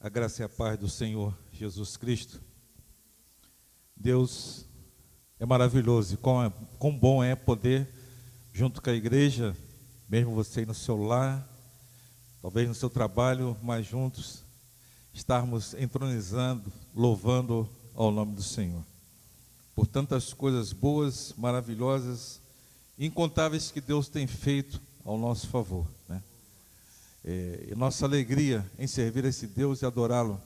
A graça e a paz do Senhor Jesus Cristo. Deus é maravilhoso e quão bom é poder, junto com a igreja, mesmo você aí no seu lar, talvez no seu trabalho, mas juntos, estarmos entronizando, louvando ao nome do Senhor. Por tantas coisas boas, maravilhosas, incontáveis que Deus tem feito ao nosso favor, né? E nossa alegria em servir a esse Deus e adorá-lo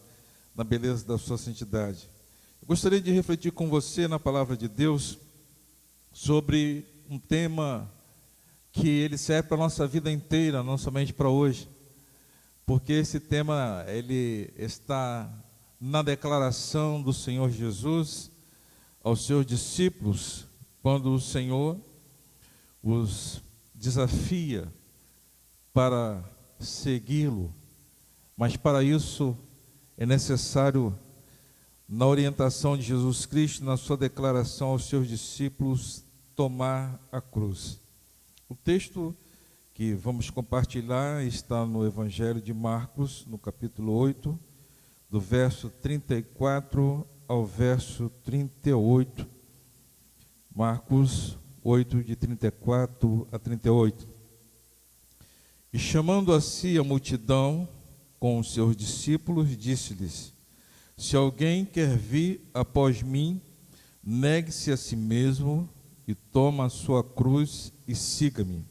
na beleza da sua santidade. Eu gostaria de refletir com você na palavra de Deus sobre um tema que ele serve para a nossa vida inteira, não somente para hoje, porque esse tema ele está na declaração do Senhor Jesus aos seus discípulos, quando o Senhor os desafia para segui-lo, mas para isso é necessário, na orientação de Jesus Cristo, na sua declaração aos seus discípulos, tomar a cruz. O texto que vamos compartilhar está no Evangelho de Marcos, no capítulo 8, do verso 34 ao verso 38. Marcos 8, de 34 a 38. E chamando a si a multidão com os seus discípulos, disse-lhes: se alguém quer vir após mim, negue-se a si mesmo e toma a sua cruz e siga-me.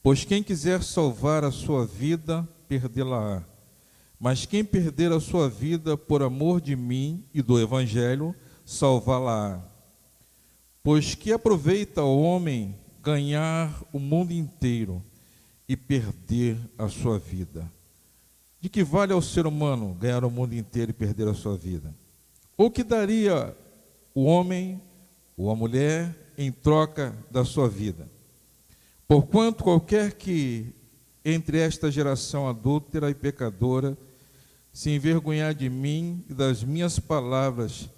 Pois quem quiser salvar a sua vida, perdê-la-á. Mas quem perder a sua vida por amor de mim e do Evangelho, salvá-la-á. Pois que aproveita o homem ganhar o mundo inteiro e perder a sua vida? De que vale ao ser humano ganhar o mundo inteiro e perder a sua vida? Ou que daria o homem ou a mulher em troca da sua vida? Porquanto qualquer que entre esta geração adúltera e pecadora se envergonhar de mim e das minhas palavras,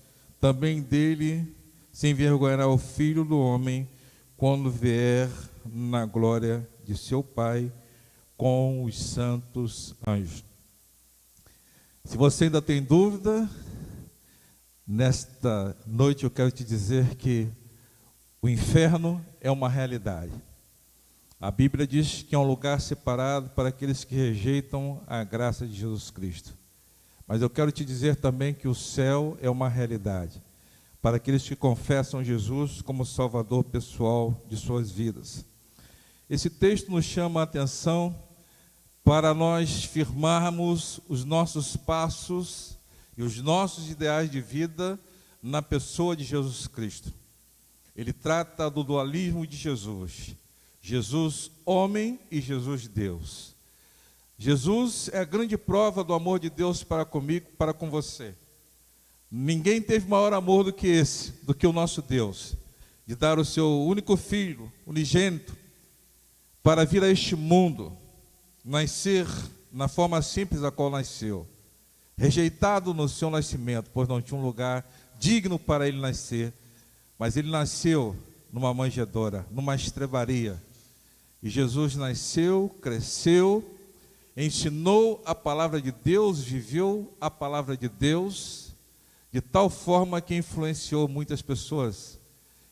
também dele se envergonhará o Filho do Homem quando vier na glória de seu Pai com os santos anjos. Se você ainda tem dúvida, nesta noite eu quero te dizer que o inferno é uma realidade. A Bíblia diz que é um lugar separado para aqueles que rejeitam a graça de Jesus Cristo. Mas eu quero te dizer também que o céu é uma realidade para aqueles que confessam Jesus como Salvador pessoal de suas vidas. Esse texto nos chama a atenção para nós firmarmos os nossos passos e os nossos ideais de vida na pessoa de Jesus Cristo. Ele trata do dualismo de Jesus. Jesus homem e Jesus Deus. Jesus é a grande prova do amor de Deus para comigo, para com você. Ninguém teve maior amor do que esse, do que o nosso Deus, de dar o seu único filho, unigênito, para vir a este mundo, nascer na forma simples a qual nasceu, rejeitado no seu nascimento, pois não tinha um lugar digno para ele nascer, mas ele nasceu numa manjedoura, numa estrebaria, e Jesus nasceu, cresceu, ensinou a palavra de Deus, viveu a palavra de Deus, de tal forma que influenciou muitas pessoas.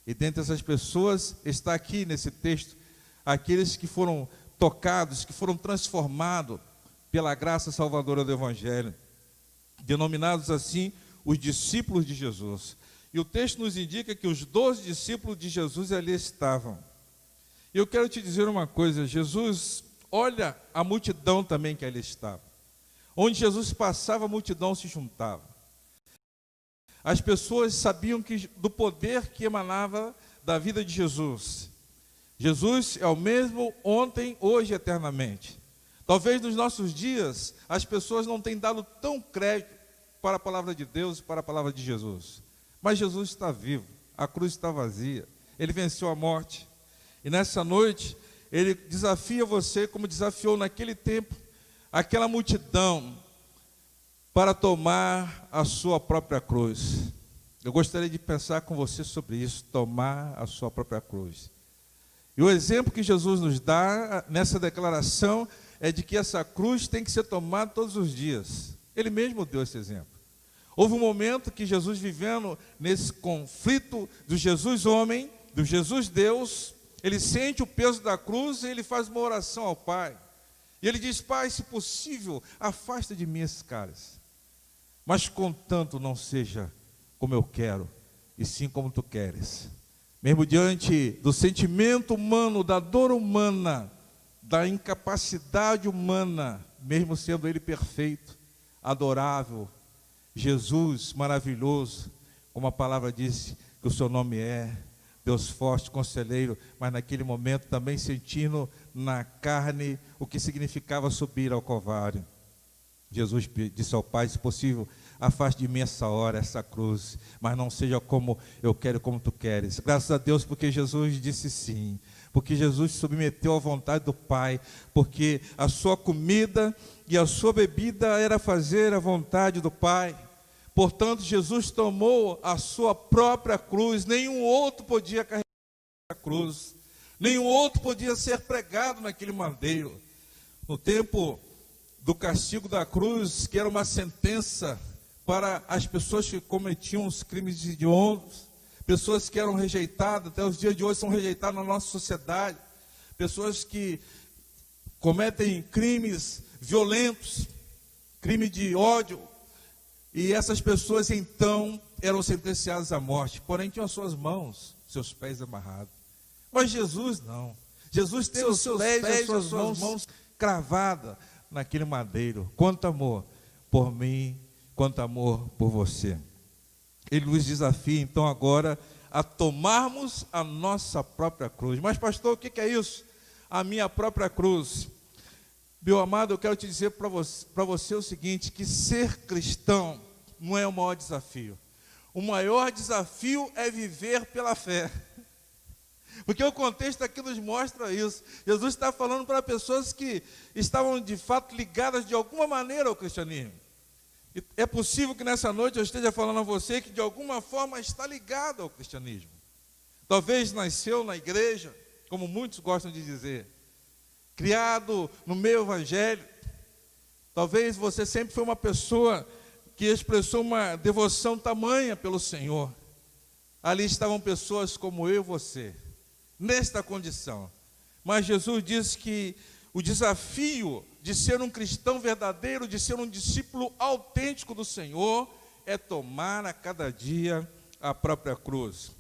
E dentre essas pessoas está aqui nesse texto, aqueles que foram tocados, que foram transformados pela graça salvadora do Evangelho, denominados assim os discípulos de Jesus. E o texto nos indica que os 12 discípulos de Jesus ali estavam. E eu quero te dizer uma coisa, Jesus olha a multidão também que ali estava. Onde Jesus passava, a multidão se juntava. As pessoas sabiam do poder que emanava da vida de Jesus. Jesus é o mesmo ontem, hoje e eternamente. Talvez nos nossos dias as pessoas não tenham dado tão crédito para a palavra de Deus e para a palavra de Jesus. Mas Jesus está vivo, a cruz está vazia, ele venceu a morte. E nessa noite, ele desafia você, como desafiou naquele tempo, aquela multidão, para tomar a sua própria cruz. Eu gostaria de pensar com você sobre isso, tomar a sua própria cruz. E o exemplo que Jesus nos dá nessa declaração é de que essa cruz tem que ser tomada todos os dias. Ele mesmo deu esse exemplo. Houve um momento que Jesus, vivendo nesse conflito do Jesus homem, do Jesus Deus, ele sente o peso da cruz e ele faz uma oração ao Pai. E ele diz: Pai, se possível, afasta de mim esse cálice. Mas contanto não seja como eu quero, e sim como tu queres. Mesmo diante do sentimento humano, da dor humana, da incapacidade humana, mesmo sendo ele perfeito, adorável, Jesus maravilhoso, como a palavra disse que o seu nome é Deus forte, conselheiro, mas naquele momento também sentindo na carne o que significava subir ao Calvário. Jesus disse ao Pai: se possível, afaste de mim essa hora, essa cruz, mas não seja como eu quero, como tu queres. Graças a Deus, porque Jesus disse sim, porque Jesus se submeteu à vontade do Pai, porque a sua comida e a sua bebida era fazer a vontade do Pai. Portanto, Jesus tomou a sua própria cruz. Nenhum outro podia carregar a cruz, nenhum outro podia ser pregado naquele madeiro. No tempo do castigo da cruz, que era uma sentença para as pessoas que cometiam os crimes hediondos, pessoas que eram rejeitadas, até os dias de hoje são rejeitadas na nossa sociedade, pessoas que cometem crimes violentos, crime de ódio, e essas pessoas então eram sentenciadas à morte, porém tinham as suas mãos, seus pés amarrados. Mas Jesus não. Jesus tem os seus pés e as suas mãos cravadas naquele madeiro. Quanto amor por mim, quanto amor por você. Ele nos desafia então agora a tomarmos a nossa própria cruz. Mas pastor, o que é isso? A minha própria cruz. Meu amado, eu quero te dizer para você o seguinte, que ser cristão não é o maior desafio. O maior desafio é viver pela fé. Porque o contexto aqui nos mostra isso. Jesus está falando para pessoas que estavam de fato ligadas de alguma maneira ao cristianismo. E é possível que nessa noite eu esteja falando a você que de alguma forma está ligado ao cristianismo. Talvez nasceu na igreja, como muitos gostam de dizer, criado no meio evangélico. Talvez você sempre foi uma pessoa que expressou uma devoção tamanha pelo Senhor. Ali estavam pessoas como eu e você, nesta condição. Mas Jesus disse que o desafio de ser um cristão verdadeiro, de ser um discípulo autêntico do Senhor, é tomar a cada dia a própria cruz.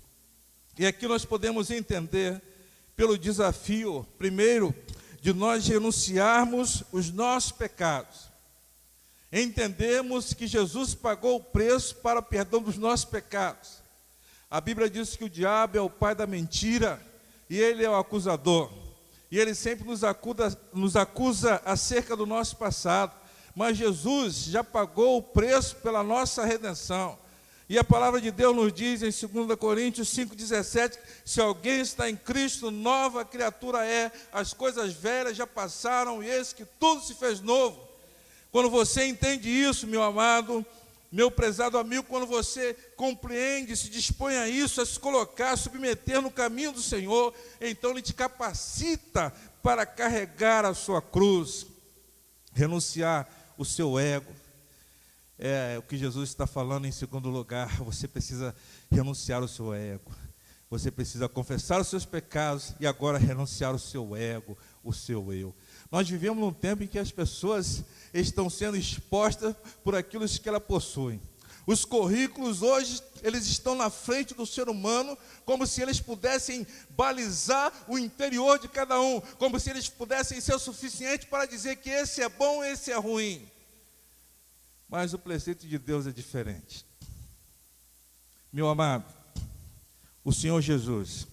E aqui nós podemos entender pelo desafio, primeiro, de nós renunciarmos os nossos pecados. Entendemos que Jesus pagou o preço para o perdão dos nossos pecados. A Bíblia diz que o diabo é o pai da mentira e ele é o acusador. E ele sempre nos acusa acerca do nosso passado. Mas Jesus já pagou o preço pela nossa redenção. E a palavra de Deus nos diz em 2 Coríntios 5,17, se alguém está em Cristo, nova criatura é, as coisas velhas já passaram e eis que tudo se fez novo. Quando você entende isso, meu amado, meu prezado amigo, quando você compreende, se dispõe a isso, a se colocar, a submeter no caminho do Senhor, então Ele te capacita para carregar a sua cruz, renunciar o seu ego. É o que Jesus está falando em segundo lugar, você precisa renunciar o seu ego, você precisa confessar os seus pecados e agora renunciar o seu ego, o seu eu. Nós vivemos num tempo em que as pessoas estão sendo expostas por aquilo que elas possuem. Os currículos hoje, eles estão na frente do ser humano, como se eles pudessem balizar o interior de cada um, como se eles pudessem ser o suficiente para dizer que esse é bom, esse é ruim. Mas o preceito de Deus é diferente. Meu amado, o Senhor Jesus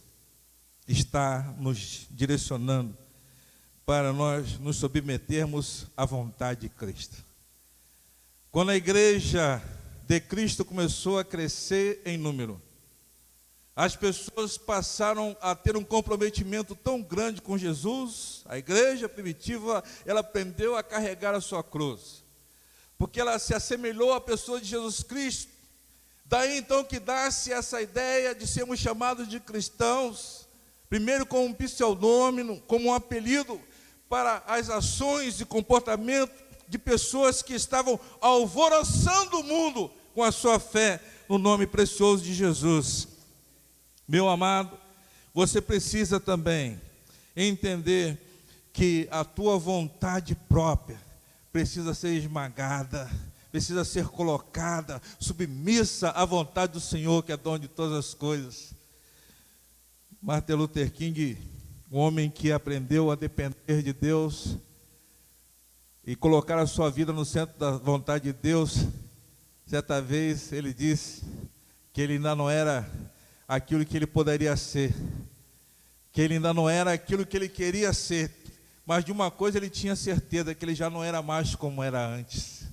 está nos direcionando para nós nos submetermos à vontade de Cristo. Quando a igreja de Cristo começou a crescer em número, as pessoas passaram a ter um comprometimento tão grande com Jesus. A igreja primitiva, ela aprendeu a carregar a sua cruz, porque ela se assemelhou à pessoa de Jesus Cristo. Daí então que dá-se essa ideia de sermos chamados de cristãos, primeiro como um pseudônimo, como um apelido, para as ações e comportamento de pessoas que estavam alvoroçando o mundo com a sua fé no nome precioso de Jesus. Meu amado, você precisa também entender que a tua vontade própria precisa ser esmagada, precisa ser colocada, submissa à vontade do Senhor, que é dono de todas as coisas. Martin Luther King, um homem que aprendeu a depender de Deus e colocar a sua vida no centro da vontade de Deus, certa vez ele disse que ele ainda não era aquilo que ele poderia ser, que ele ainda não era aquilo que ele queria ser, mas de uma coisa ele tinha certeza, que ele já não era mais como era antes.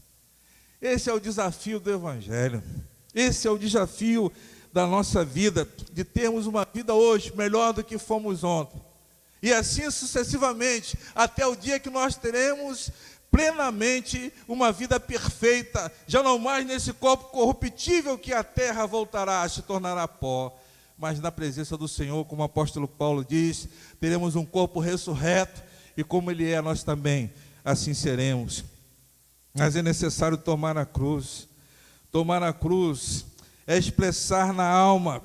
Esse é o desafio do Evangelho, esse é o desafio da nossa vida, de termos uma vida hoje melhor do que fomos ontem, e assim sucessivamente, até o dia que nós teremos plenamente uma vida perfeita, já não mais nesse corpo corruptível que a terra voltará, se tornará pó, mas na presença do Senhor, como o apóstolo Paulo diz, teremos um corpo ressurreto, e como Ele é, nós também assim seremos. Mas é necessário tomar a cruz. Tomar a cruz é expressar na alma,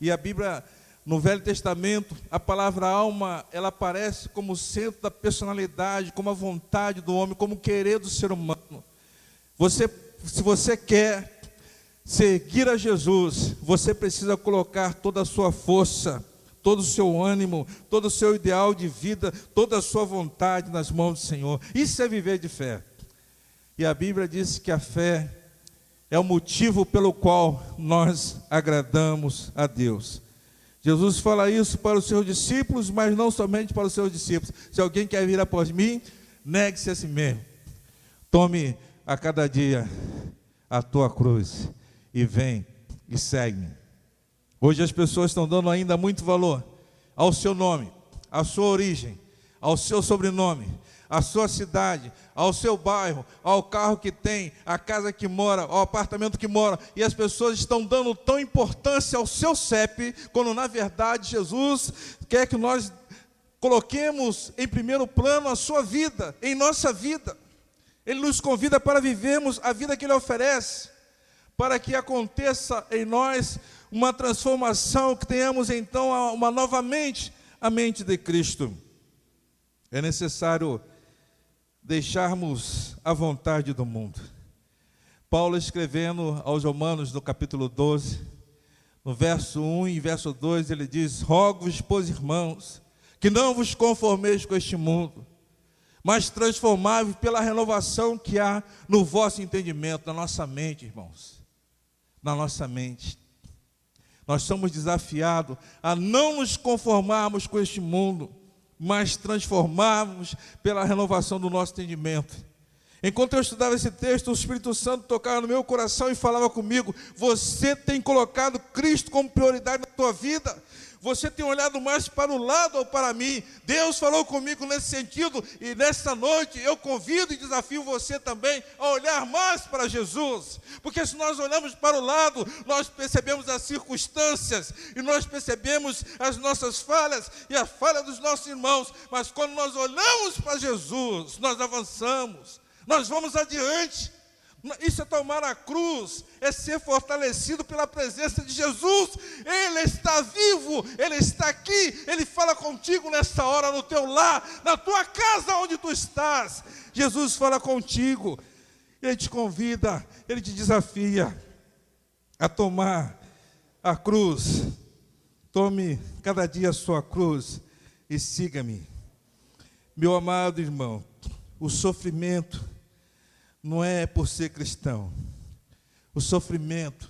e a Bíblia, no Velho Testamento, a palavra alma, ela aparece como o centro da personalidade, como a vontade do homem, como o querer do ser humano. Se você quer seguir a Jesus, você precisa colocar toda a sua força, todo o seu ânimo, todo o seu ideal de vida, toda a sua vontade nas mãos do Senhor. Isso é viver de fé. E a Bíblia diz que a fé é o motivo pelo qual nós agradamos a Deus. Jesus fala isso para os seus discípulos, mas não somente para os seus discípulos. Se alguém quer vir após mim, negue-se a si mesmo. Tome a cada dia a tua cruz e vem e segue-me. Hoje as pessoas estão dando ainda muito valor ao seu nome, à sua origem, ao seu sobrenome, à sua cidade, ao seu bairro, ao carro que tem, à casa que mora, ao apartamento que mora, e as pessoas estão dando tão importância ao seu CEP, quando na verdade Jesus quer que nós coloquemos em primeiro plano a sua vida, em nossa vida. Ele nos convida para vivermos a vida que Ele oferece, para que aconteça em nós uma transformação, que tenhamos então uma nova mente, a mente de Cristo. É necessário deixarmos a vontade do mundo. Paulo, escrevendo aos Romanos, no capítulo 12, no verso 1 e verso 2, ele diz: rogo-vos, pois, irmãos, que não vos conformeis com este mundo, mas transformai-vos pela renovação que há no vosso entendimento, na nossa mente, irmãos, na nossa mente. Nós somos desafiados a não nos conformarmos com este mundo, mas transformarmos pela renovação do nosso entendimento. Enquanto eu estudava esse texto, o Espírito Santo tocava no meu coração e falava comigo: você tem colocado Cristo como prioridade na tua vida? Você tem olhado mais para o lado ou para mim? Deus falou comigo nesse sentido, e nessa noite eu convido e desafio você também a olhar mais para Jesus, porque se nós olhamos para o lado, nós percebemos as circunstâncias, e nós percebemos as nossas falhas e a falha dos nossos irmãos, mas quando nós olhamos para Jesus, nós avançamos, nós vamos adiante. Isso é tomar a cruz, é ser fortalecido pela presença de Jesus. Ele está vivo, Ele está aqui, Ele fala contigo nessa hora, no teu lar, na tua casa onde tu estás. Jesus fala contigo, Ele te convida, Ele te desafia a tomar a cruz. Tome cada dia a sua cruz e siga-me. Meu amado irmão, o sofrimento não é por ser cristão. O sofrimento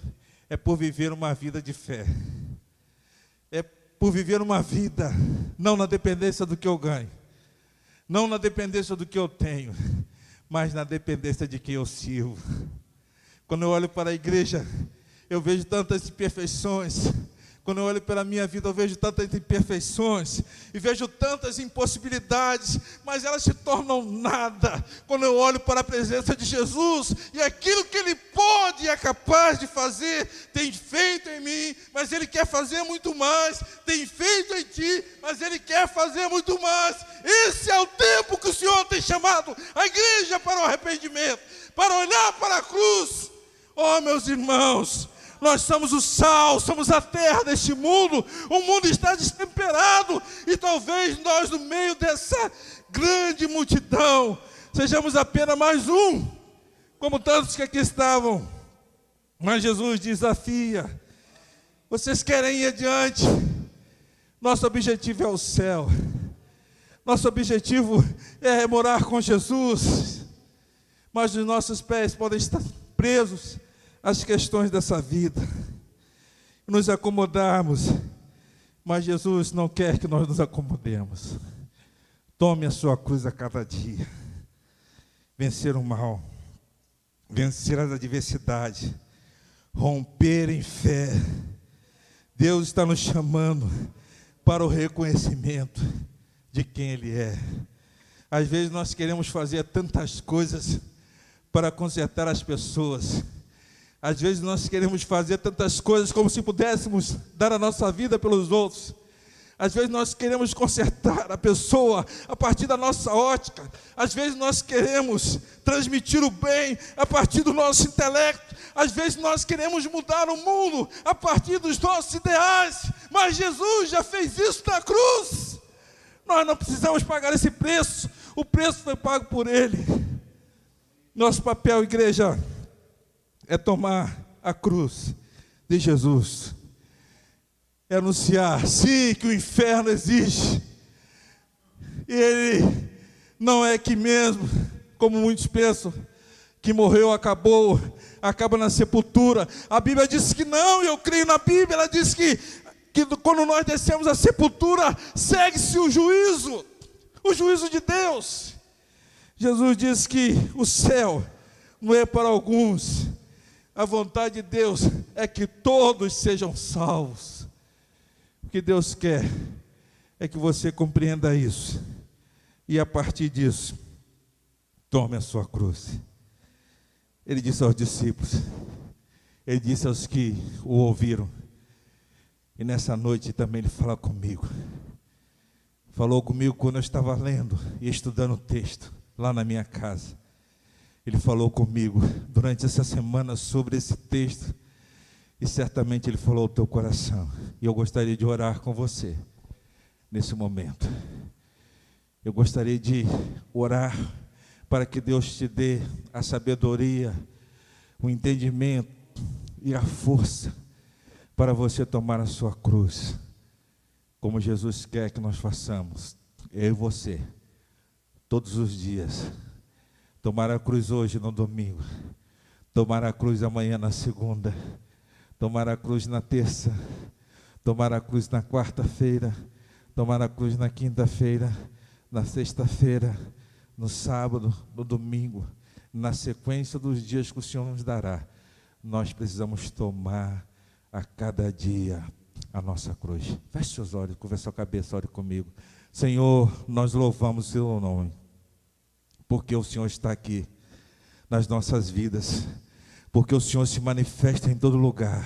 é por viver uma vida de fé. É por viver uma vida não na dependência do que eu ganho, não na dependência do que eu tenho, mas na dependência de quem eu sirvo. Quando eu olho para a igreja, eu vejo tantas imperfeições. Quando eu olho pela minha vida, eu vejo tantas imperfeições e vejo tantas impossibilidades, mas elas se tornam nada quando eu olho para a presença de Jesus e aquilo que Ele pode é capaz de fazer, tem feito em mim, mas Ele quer fazer muito mais. Tem feito em ti, mas Ele quer fazer muito mais. Esse é o tempo que o Senhor tem chamado a igreja para o arrependimento, para olhar para a cruz. Oh, meus irmãos, nós somos o sal, somos a terra deste mundo. O mundo está destemperado e talvez nós, no meio dessa grande multidão, sejamos apenas mais um, como tantos que aqui estavam. Mas Jesus desafia: vocês querem ir adiante? Nosso objetivo é o céu. Nosso objetivo é morar com Jesus. Mas os nossos pés podem estar presos às questões dessa vida, nos acomodarmos, mas Jesus não quer que nós nos acomodemos. Tome a sua cruz a cada dia. Vencer o mal, vencer as adversidades, romper em fé. Deus está nos chamando para o reconhecimento de quem Ele é. Às vezes nós queremos fazer tantas coisas para consertar as pessoas. Às vezes nós queremos fazer tantas coisas como se pudéssemos dar a nossa vida pelos outros. Às vezes nós queremos consertar a pessoa a partir da nossa ótica. Às vezes nós queremos transmitir o bem a partir do nosso intelecto. Às vezes nós queremos mudar o mundo a partir dos nossos ideais. Mas Jesus já fez isso na cruz. Nós não precisamos pagar esse preço. O preço foi pago por Ele. Nosso papel, igreja, é tomar a cruz de Jesus. É anunciar, sim, que o inferno existe. E ele não é que mesmo, como muitos pensam, que morreu, acaba na sepultura. A Bíblia diz que não, eu creio na Bíblia. Ela diz que quando nós descemos a sepultura, segue-se o juízo de Deus. Jesus diz que o céu não é para alguns. A vontade de Deus é que todos sejam salvos. O que Deus quer é que você compreenda isso. E a partir disso, tome a sua cruz. Ele disse aos discípulos, Ele disse aos que o ouviram. E nessa noite também Ele fala comigo. Falou comigo quando eu estava lendo e estudando o texto lá na minha casa. Ele falou comigo durante essa semana sobre esse texto. E certamente Ele falou ao teu coração. E eu gostaria de orar com você nesse momento. Eu gostaria de orar para que Deus te dê a sabedoria, o entendimento e a força para você tomar a sua cruz, como Jesus quer que nós façamos, eu e você, todos os dias. Tomar a cruz hoje no domingo, tomar a cruz amanhã na segunda, tomar a cruz na terça, tomar a cruz na quarta-feira, tomar a cruz na quinta-feira, na sexta-feira, no sábado, no domingo, na sequência dos dias que o Senhor nos dará. Nós precisamos tomar a cada dia a nossa cruz. Feche seus olhos, curva sua cabeça, ore comigo. Senhor, nós louvamos o seu nome, porque o Senhor está aqui nas nossas vidas, porque o Senhor se manifesta em todo lugar,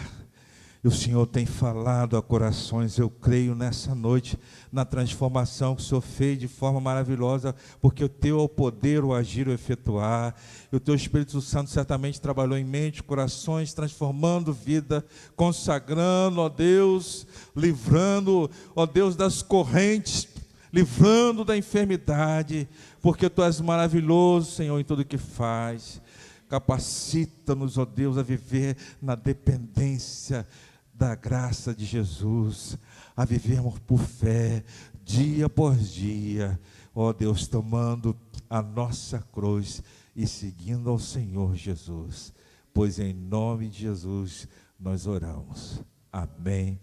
e o Senhor tem falado a corações. Eu creio nessa noite na transformação que o Senhor fez de forma maravilhosa, porque o teu é o poder, o agir, o efetuar, e o teu Espírito Santo certamente trabalhou em mente, corações, transformando vida, consagrando, ó Deus, livrando, ó Deus, das correntes, livrando da enfermidade, porque tu és maravilhoso, Senhor, em tudo o que faz. Capacita-nos, ó Deus, a viver na dependência da graça de Jesus, a vivermos por fé, dia após dia, ó Deus, tomando a nossa cruz e seguindo ao Senhor Jesus, pois em nome de Jesus nós oramos. Amém,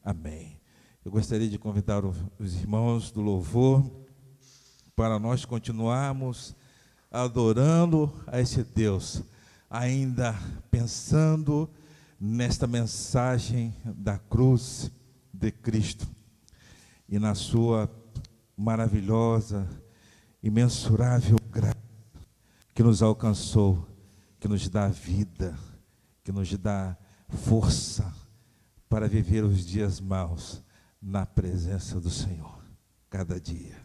amém. Eu gostaria de convidar os irmãos do louvor para nós continuarmos adorando a esse Deus, ainda pensando nesta mensagem da cruz de Cristo e na sua maravilhosa, imensurável graça que nos alcançou, que nos dá vida, que nos dá força para viver os dias maus na presença do Senhor, cada dia.